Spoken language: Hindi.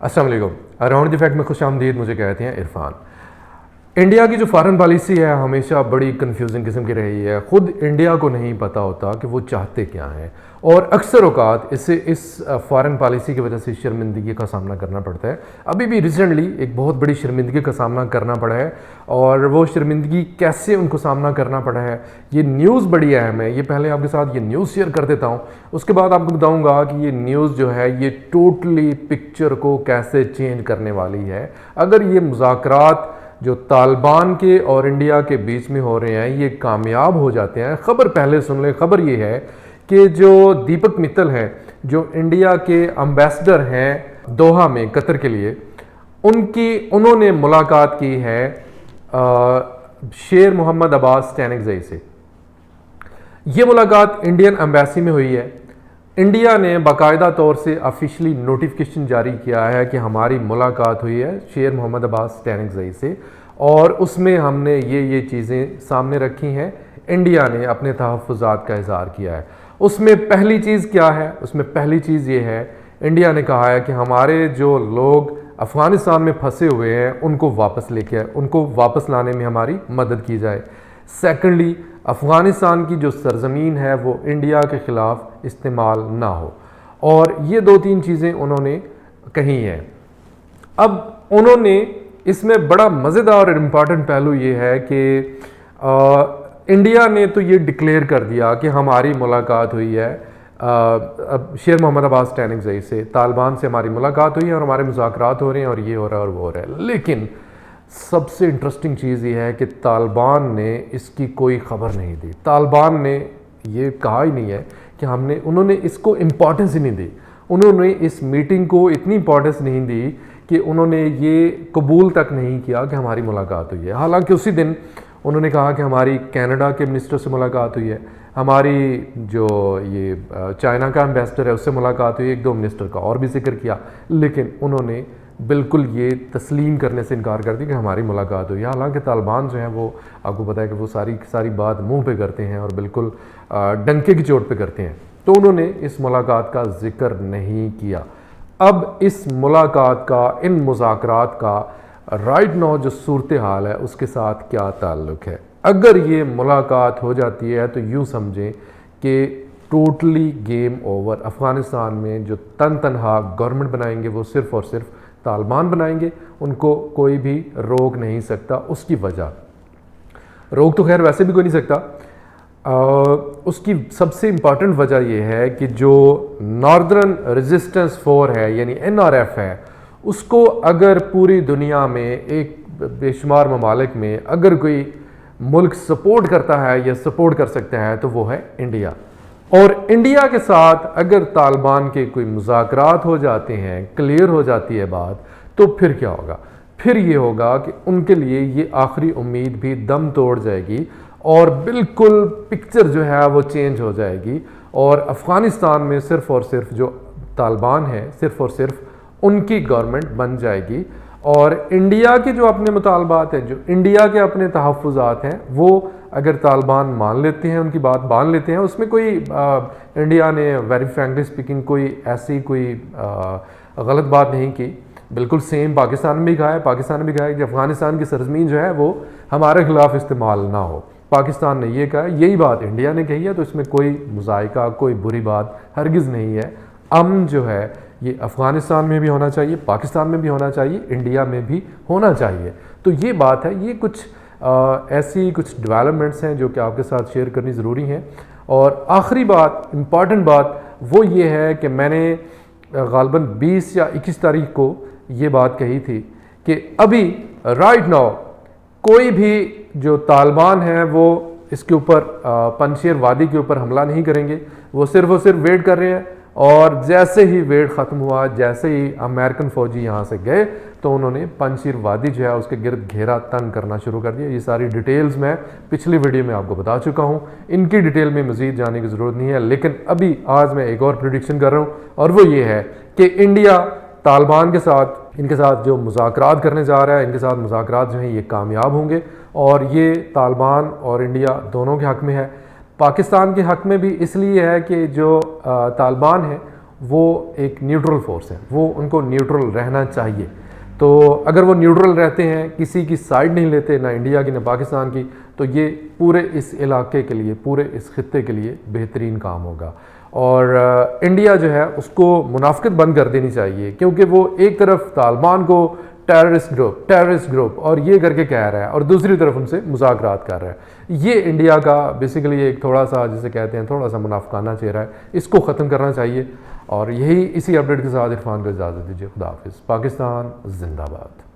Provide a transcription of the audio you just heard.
अस्सलाम वालेकुम। अराउंड द फैक्ट में खुशामदीद। मुझे कहते हैं इरफान। इंडिया की जो फॉरेन पॉलिसी है हमेशा बड़ी कंफ्यूजिंग किस्म की रही है। ख़ुद इंडिया को नहीं पता होता कि वो चाहते क्या हैं, और अक्सर औकात इससे इस फॉरेन पॉलिसी की वजह से शर्मिंदगी का सामना करना पड़ता है। अभी भी रिसेंटली एक बहुत बड़ी शर्मिंदगी का सामना करना पड़ा है, और वो शर्मिंदगी कैसे उनको सामना करना पड़ा है, ये न्यूज़ बड़ी अहम है। ये पहले आपके साथ ये न्यूज़ शेयर कर देता हूँ, उसके बाद आपको बताऊँगा कि ये न्यूज़ जो है ये टोटली पिक्चर को कैसे चेंज करने वाली है। अगर ये मुज़ाकरात जो तालिबान के और इंडिया के बीच में हो रहे हैं ये कामयाब हो जाते हैं। खबर पहले सुन ले। खबर ये है कि जो दीपक मित्तल हैं, जो इंडिया के एम्बेसडर हैं दोहा में कतर के लिए, उन्होंने मुलाकात की है शेर मोहम्मद अब्बास स्टैनिकज़ई से। ये मुलाकात इंडियन एम्बेसी में हुई है। इंडिया ने बाकायदा तौर से ऑफिशियली नोटिफिकेशन जारी किया है कि हमारी मुलाकात हुई है शेर मोहम्मद अब्बास स्टैनिकज़ई से, और उसमें हमने ये चीज़ें सामने रखी हैं। इंडिया ने अपने तहफ़्फ़ुज़ात का इज़हार किया है। उसमें पहली चीज़ क्या है? उसमें पहली चीज़ ये है, इंडिया ने कहा है कि हमारे जो लोग अफ़गानिस्तान में फंसे हुए हैं उनको वापस लेके आए, उनको वापस लाने में हमारी मदद की जाए। सेकेंडली, अफ़गानिस्तान की जो सरज़मीन है वो इंडिया के ख़िलाफ़ इस्तेमाल ना हो। और ये दो तीन चीज़ें उन्होंने कही हैं। अब उन्होंने इसमें बड़ा मज़ेदार और इम्पॉर्टेंट पहलू ये है कि इंडिया ने तो ये डिक्लेयर कर दिया कि हमारी मुलाकात हुई है अब शेर मोहम्मद अब्बास स्टैनिकज़ई से, तालिबान से हमारी मुलाकात हुई है और हमारे मुज़ाकरात हो रहे हैं और ये हो रहा है और वो हो रहा है। लेकिन सबसे इंटरेस्टिंग चीज़ ये है कि तालिबान ने इसकी कोई ख़बर नहीं दी। तालिबान ने ये कहा ही नहीं है कि उन्होंने इसको इम्पॉर्टेंस ही नहीं दी। उन्होंने इस मीटिंग को इतनी इम्पॉर्टेंस नहीं दी कि उन्होंने ये कबूल तक नहीं किया कि हमारी मुलाकात हुई है। हालांकि उसी दिन उन्होंने कहा कि हमारी कनाडा के मिनिस्टर से मुलाकात हुई है, हमारी जो ये चाइना का एम्बेसडर है उससे मुलाकात हुई, एक दो मिनिस्टर का और भी जिक्र किया, लेकिन उन्होंने बिल्कुल ये तस्लीम करने से इनकार कर दिया कि हमारी मुलाकात हुई। हालांकि तालिबान जो हैं वो आपको पता है कि वो सारी बात मुंह पे करते हैं और बिल्कुल डंके की चोट पे करते हैं, तो उन्होंने इस मुलाकात का जिक्र नहीं किया। अब इस मुलाकात का, इन मुज़ाकरात का राइट नाउ जो सूरत हाल है उसके साथ क्या ताल्लुक़ है? अगर ये मुलाकात हो जाती है तो यूँ समझें कि टोटली गेम ओवर। अफ़गानिस्तान में जो तनहा गवर्नमेंट बनाएंगे वो सिर्फ़ और सिर्फ तालिबान बनाएंगे, उनको कोई भी रोक नहीं सकता। उसकी वजह, रोक तो खैर वैसे भी कोई नहीं सकता, उसकी सबसे इम्पॉर्टेंट वजह यह है कि जो नॉर्दर्न रेजिस्टेंस फोर्स है यानी NRF है, उसको अगर पूरी दुनिया में एक बेशुमार ममालिक में अगर कोई मुल्क सपोर्ट करता है या सपोर्ट कर सकता है तो वो है इंडिया। और इंडिया के साथ अगर तालिबान के कोई मुज़ाकरात हो जाते हैं, क्लियर हो जाती है बात, तो फिर क्या होगा? फिर ये होगा कि उनके लिए ये आखिरी उम्मीद भी दम तोड़ जाएगी और बिल्कुल पिक्चर जो है वो चेंज हो जाएगी, और अफ़गानिस्तान में सिर्फ़ और सिर्फ जो तालिबान है सिर्फ़ और सिर्फ उनकी गवर्नमेंट बन जाएगी। और इंडिया के जो अपने मुतालबात हैं, जो इंडिया के अपने तहफ़्फ़ुज़ात हैं, वो अगर तालिबान मान लेते हैं, उनकी बात मान लेते हैं, उसमें कोई इंडिया ने वेरी फ्रैंकली स्पीकिंग कोई ऐसी कोई गलत बात नहीं की। बिल्कुल सेम पाकिस्तान में भी कहा है, पाकिस्तान ने भी कहा है कि अफ़गानिस्तान की सरज़मीन जो है वो हमारे ख़िलाफ़ इस्तेमाल ना हो। पाकिस्तान ने ये कहा है, यही बात इंडिया ने कही है, तो इसमें कोई मुज़ायका, कोई बुरी बात हरगिज़ नहीं है। अमन जो है ये अफ़गानिस्तान में भी होना चाहिए, पाकिस्तान में भी होना चाहिए, इंडिया में भी होना चाहिए। तो ये बात है। ये कुछ ऐसी कुछ डेवलपमेंट्स हैं जो कि आपके साथ शेयर करनी ज़रूरी हैं। और आखिरी बात, इम्पॉर्टेंट बात वो ये है कि मैंने ग़ालिबन 20 या 21 तारीख को ये बात कही थी कि अभी राइट नाउ कोई भी जो तालिबान है वो इसके ऊपर पंजशेर वादी के ऊपर हमला नहीं करेंगे। वो सिर्फ और सिर्फ वेट कर रहे हैं, और जैसे ही वेट ख़त्म हुआ, जैसे ही अमेरिकन फ़ौजी यहाँ से गए, तो उन्होंने पंजशीर वादी जो है उसके गिर्द घेरा तंग करना शुरू कर दिया। ये सारी डिटेल्स मैं पिछली वीडियो में आपको बता चुका हूँ, इनकी डिटेल में मज़ीद जाने की ज़रूरत नहीं है। लेकिन अभी आज मैं एक और प्रेडिक्शन कर रहा हूँ, और वो ये है कि इंडिया तालिबान के साथ, इनके साथ जो मुज़ाकरात करने जा रहा है, इनके साथ मुज़ाकरात जो हैं ये कामयाब होंगे, और ये तालिबान और इंडिया दोनों के हक़ में है। पाकिस्तान के हक़ में भी इसलिए है कि जो तालिबान है वो एक न्यूट्रल फोर्स है, वो उनको न्यूट्रल रहना चाहिए। तो अगर वो न्यूट्रल रहते हैं, किसी की साइड नहीं लेते, ना इंडिया की ना पाकिस्तान की, तो ये पूरे इस इलाके के लिए, पूरे इस खित्ते के लिए बेहतरीन काम होगा। और इंडिया जो है उसको मुनाफिकत बंद कर देनी चाहिए, क्योंकि वो एक तरफ तालिबान को टेररिस्ट ग्रुप और ये करके कह रहा है और दूसरी तरफ उनसे मुज़ाकरात कर रहा है। ये इंडिया का बेसिकली एक थोड़ा सा, जिसे कहते हैं, थोड़ा सा मुनाफिकाना चेहरा है, इसको ख़त्म करना चाहिए। और यही इसी अपडेट के साथ इरफान को इजाज़त दीजिए। खुदा हाफिज़। पाकिस्तान जिंदाबाद।